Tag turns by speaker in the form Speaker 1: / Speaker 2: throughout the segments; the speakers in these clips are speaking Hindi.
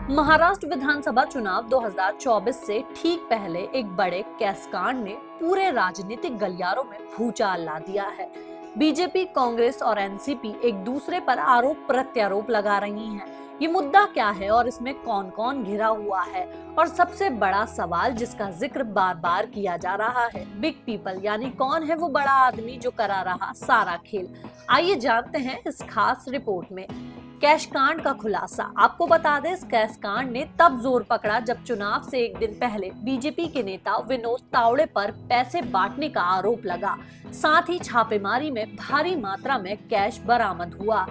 Speaker 1: महाराष्ट्र विधानसभा चुनाव 2024 से ठीक पहले एक बड़े कैसकांड ने पूरे राजनीतिक गलियारों में भूचाल ला दिया है। बीजेपी, कांग्रेस और एनसीपी एक दूसरे पर आरोप प्रत्यारोप लगा रही हैं। ये मुद्दा क्या है और इसमें कौन कौन घिरा हुआ है? और सबसे बड़ा सवाल जिसका जिक्र बार बार किया जा रहा है, बिग पीपल, यानी कौन है वो बड़ा आदमी जो करा रहा सारा खेल। आइए जानते हैं इस खास रिपोर्ट में। कैश कांड का खुलासा। आपको बता दें, इस कैश कांड ने तब जोर पकड़ा जब चुनाव से एक दिन पहले बीजेपी के नेता विनोद तावड़े पर पैसे बांटने का आरोप लगा। साथ ही छापेमारी में भारी मात्रा में कैश बरामद हुआ।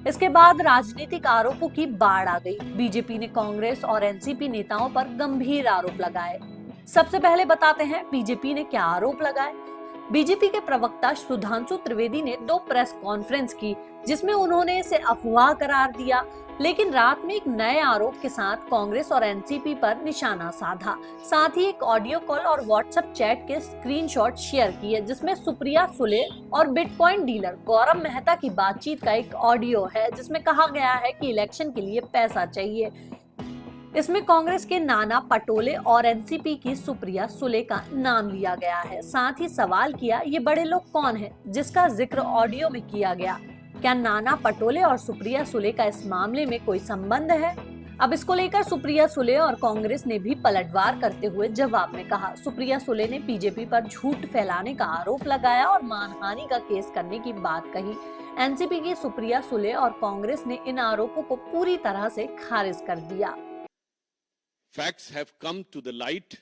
Speaker 1: इसके बाद राजनीतिक आरोपों की बाढ़ आ गई। बीजेपी ने कांग्रेस और एनसीपी नेताओं पर गंभीर आरोप लगाए। सबसे पहले बताते हैं बीजेपी ने क्या आरोप लगाए। बीजेपी के प्रवक्ता सुधांशु त्रिवेदी ने 2 प्रेस कॉन्फ्रेंस की, जिसमें उन्होंने इसे अफवाह करार दिया, लेकिन रात में एक नए आरोप के साथ कांग्रेस और एनसीपी पर निशाना साधा। साथ ही एक ऑडियो कॉल और व्हाट्सएप चैट के स्क्रीनशॉट शेयर किए, जिसमें सुप्रिया सुले और बिटकॉइन डीलर गौरव मेहता की बातचीत का एक ऑडियो है, जिसमें कहा गया है कि इलेक्शन के लिए पैसा चाहिए। इसमें कांग्रेस के नाना पटोले और एनसीपी की सुप्रिया सुले का नाम लिया गया है। साथ ही सवाल किया, ये बड़े लोग कौन हैं जिसका जिक्र ऑडियो में किया गया? क्या नाना पटोले और सुप्रिया सुले का इस मामले में कोई संबंध है? अब इसको लेकर सुप्रिया सुले और कांग्रेस ने भी पलटवार करते हुए जवाब में कहा। सुप्रिया सुले ने बीजेपी पर झूठ फैलाने का आरोप लगाया और मानहानि का केस करने की बात कही। एनसीपी की सुप्रिया सुले और कांग्रेस ने इन आरोपों को पूरी तरह से खारिज कर दिया।
Speaker 2: Facts have come to the light,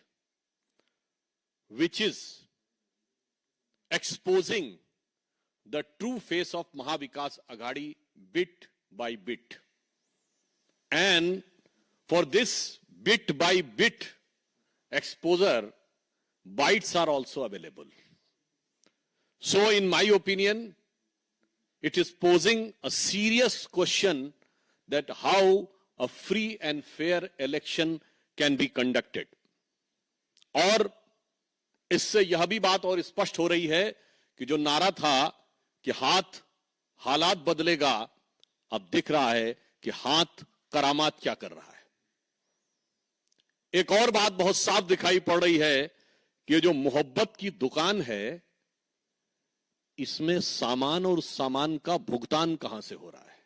Speaker 2: which is exposing the true face of Mahavikas Aghadi bit by bit. And for this bit by bit exposure, bites are also available. So in my opinion, it is posing a serious question that how a free and fair election can be conducted. और इससे यह भी बात और स्पष्ट हो रही है कि जो नारा था कि हालात बदलेगा, अब दिख रहा है कि हाथ करामात क्या कर रहा है। एक और बात बहुत साफ दिखाई पड़ रही है कि ये जो मोहब्बत की दुकान है, इसमें सामान और सामान का भुगतान कहां से हो रहा है।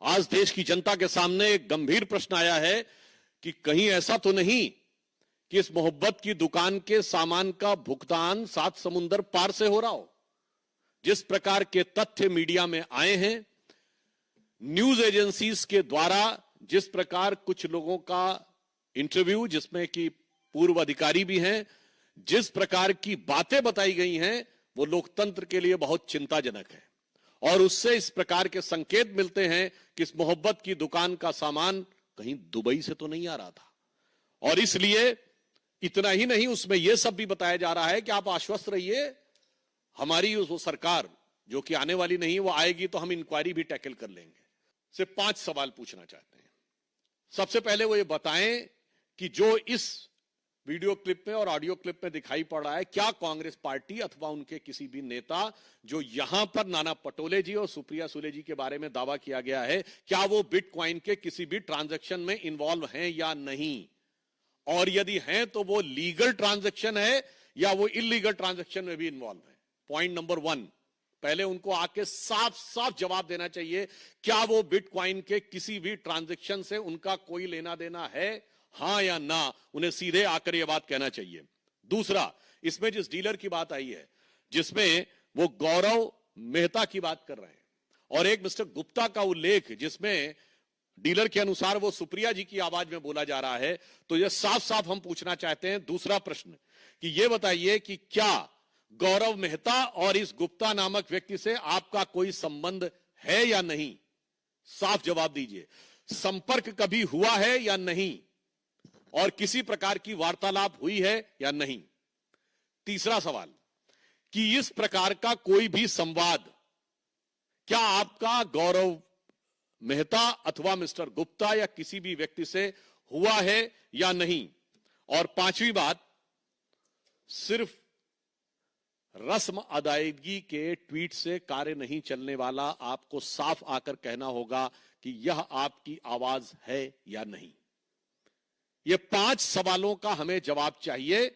Speaker 2: आज देश की जनता के सामने एक गंभीर प्रश्न आया है कि कहीं ऐसा तो नहीं कि इस मोहब्बत की दुकान के सामान का भुगतान 7 समुंदर पार से हो रहा हो। जिस प्रकार के तथ्य मीडिया में आए हैं, न्यूज एजेंसीज के द्वारा जिस प्रकार कुछ लोगों का इंटरव्यू, जिसमें कि पूर्व अधिकारी भी हैं, जिस प्रकार की बातें बताई गई हैं, वो लोकतंत्र के लिए बहुत चिंताजनक है। और उससे इस प्रकार के संकेत मिलते हैं कि इस मोहब्बत की दुकान का सामान कहीं दुबई से तो नहीं आ रहा था। और इसलिए इतना ही नहीं, उसमें यह सब भी बताया जा रहा है कि आप आश्वस्त रहिए, हमारी वो सरकार जो कि आने वाली नहीं, वो आएगी तो हम इंक्वायरी भी टैकल कर लेंगे। से 5 सवाल पूछना चाहते हैं। सबसे पहले वो ये बताएं कि जो इस वीडियो क्लिप में और ऑडियो क्लिप में दिखाई पड़ रहा है, क्या कांग्रेस पार्टी अथवा उनके किसी भी नेता, जो यहां पर नाना पटोले जी और सुप्रिया सुले जी के बारे में दावा किया गया है, क्या वो बिटकॉइन के किसी भी ट्रांजैक्शन में इन्वॉल्व हैं या नहीं? और यदि हैं तो वो लीगल ट्रांजैक्शन है या वो इलीगल ट्रांजैक्शन में भी इन्वॉल्व है? पॉइंट नंबर 1, पहले उनको आके साफ साफ जवाब देना चाहिए, क्या वो बिटकॉइन के किसी भी ट्रांजैक्शन से उनका कोई लेना देना है, हां या ना? उन्हें सीधे आकर यह बात कहना चाहिए। दूसरा, इसमें जिस डीलर की बात आई है, जिसमें वो गौरव मेहता की बात कर रहे हैं और एक मिस्टर गुप्ता का उल्लेख, जिसमें डीलर के अनुसार वो सुप्रिया जी की आवाज में बोला जा रहा है, तो यह साफ साफ हम पूछना चाहते हैं। दूसरा प्रश्न कि यह बताइए कि क्या गौरव मेहता और इस गुप्ता नामक व्यक्ति से आपका कोई संबंध है या नहीं? साफ जवाब दीजिए। संपर्क कभी हुआ है या नहीं? और किसी प्रकार की वार्तालाप हुई है या नहीं? तीसरा सवाल कि इस प्रकार का कोई भी संवाद क्या आपका गौरव मेहता अथवा मिस्टर गुप्ता या किसी भी व्यक्ति से हुआ है या नहीं? और 5वीं बात, सिर्फ रस्म अदायगी के ट्वीट से कार्य नहीं चलने वाला, आपको साफ आकर कहना होगा कि यह आपकी आवाज है या नहीं। ये 5 सवालों का हमें जवाब चाहिए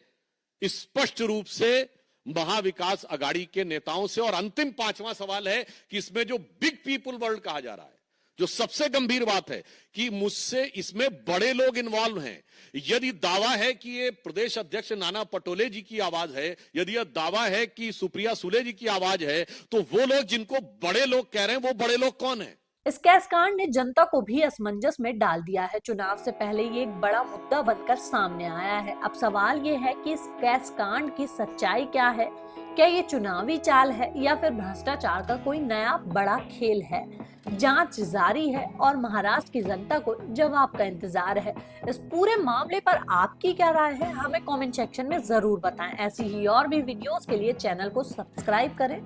Speaker 2: स्पष्ट रूप से महाविकास अघाड़ी के नेताओं से। और अंतिम 5वां सवाल है कि इसमें जो बिग पीपुल वर्ल्ड कहा जा रहा है, जो सबसे गंभीर बात है कि मुझसे इसमें बड़े लोग इन्वॉल्व हैं। यदि दावा है कि ये प्रदेश अध्यक्ष नाना पटोले जी की आवाज है, यदि यह दावा है कि सुप्रिया सुले जी की आवाज है, तो वो लोग जिनको बड़े लोग कह रहे हैं, वो बड़े लोग कौन है?
Speaker 1: इस कैश कांड ने जनता को भी असमंजस में डाल दिया है। चुनाव से पहले ये एक बड़ा मुद्दा बनकर सामने आया है। अब सवाल ये है कि इस कैश कांड की सच्चाई क्या है? क्या ये चुनावी चाल है या फिर भ्रष्टाचार का कोई नया बड़ा खेल है? जांच जारी है और महाराष्ट्र की जनता को जवाब का इंतजार है। इस पूरे मामले पर आपकी क्या राय है, हमें कमेंट सेक्शन में जरूर बताएं। ऐसी ही और भी वीडियोस के लिए चैनल को सब्सक्राइब करें।